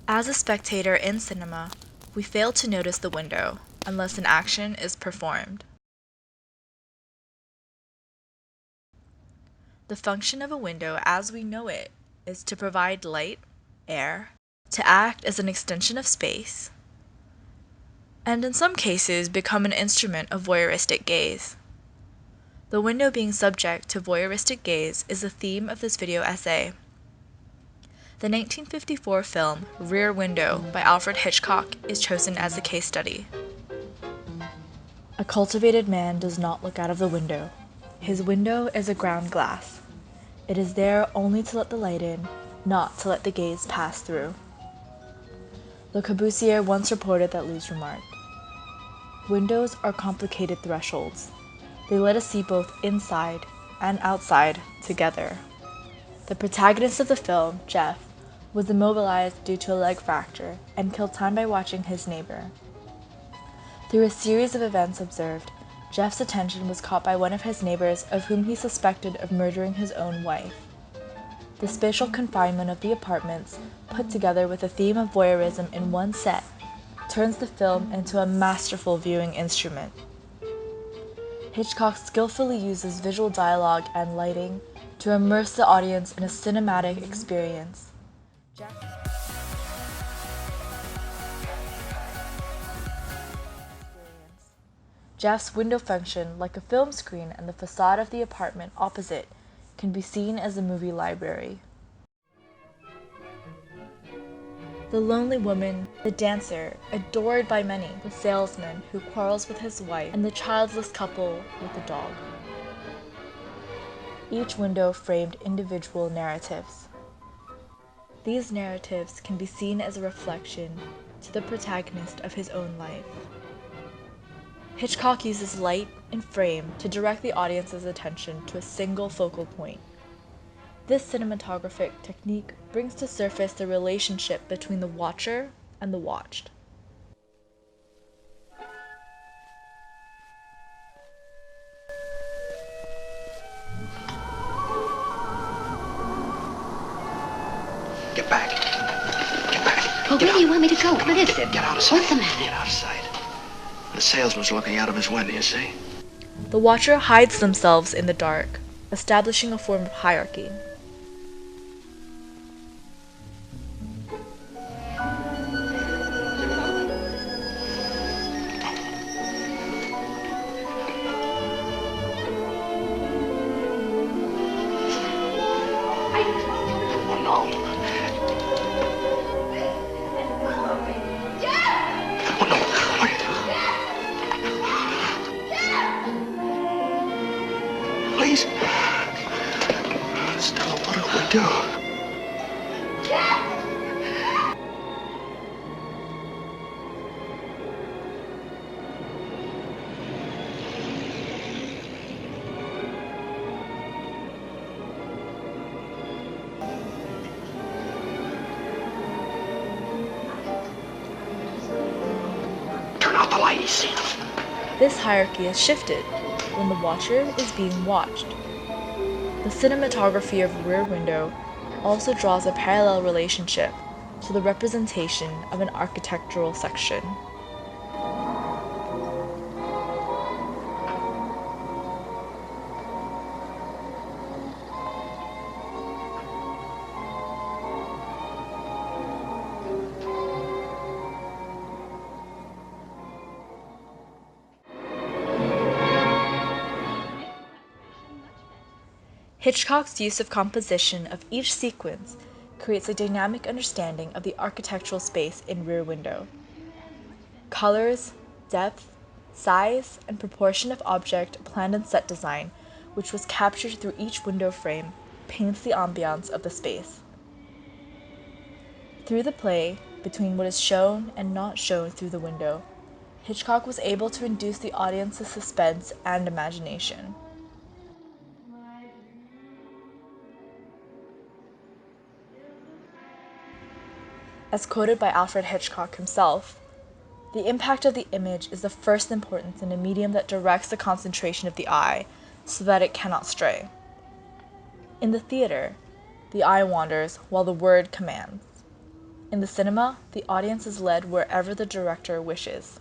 As a spectator in cinema, we fail to notice the window unless an action is performed. The function of a window as we know it is to provide light, air, to act as an extension of space, and in some cases become an instrument of voyeuristic gaze. The window being subject to voyeuristic gaze is the theme of this video essay. The 1954 film Rear Window by Alfred Hitchcock is chosen as a case study. A cultivated man does not look out of the window. His window is a ground glass. It is there only to let the light in, not to let the gaze pass through. Le Corbusier once reported that Luz remarked, "Windows are complicated thresholds. They let us see both inside and outside together." The protagonist of the film, Jeff, was immobilized due to a leg fracture and killed time by watching his neighbor. Through a series of events observed, Jeff's attention was caught by one of his neighbors of whom he suspected of murdering his own wife. The spatial confinement of the apartments, put together with a theme of voyeurism in one set, turns the film into a masterful viewing instrument. Hitchcock skillfully uses visual dialogue and lighting to immerse the audience in a cinematic experience. Jeff's window function, like a film screen, and the facade of the apartment opposite can be seen as a movie library. The lonely woman, the dancer, adored by many, the salesman who quarrels with his wife, and the childless couple with the dog. Each window framed individual narratives. These narratives can be seen as a reflection to the protagonist of his own life. Hitchcock uses light and frame to direct the audience's attention to a single focal point. This cinematographic technique brings to surface the relationship between the watcher and the watched. Get back. Get back. Well, where do you want me to go? What is it? Get out of sight. What's the matter? Get out of sight. The salesman's looking out of his window, you see? The watcher hides themselves in the dark, establishing a form of hierarchy. Oh, no. Oh, no. Please. Stella, what do we do? Turn out the light, he's seen us. This hierarchy is shifted when the watcher is being watched. The cinematography of Rear Window also draws a parallel relationship to the representation of an architectural section. Hitchcock's use of composition of each sequence creates a dynamic understanding of the architectural space in Rear Window. Colors, depth, size, and proportion of object planned in set design, which was captured through each window frame, paints the ambiance of the space. Through the play between what is shown and not shown through the window, Hitchcock was able to induce the audience's suspense and imagination. As quoted by Alfred Hitchcock himself, "The impact of the image is of first importance in a medium that directs the concentration of the eye so that it cannot stray. In the theater, the eye wanders while the word commands. In the cinema, the audience is led wherever the director wishes.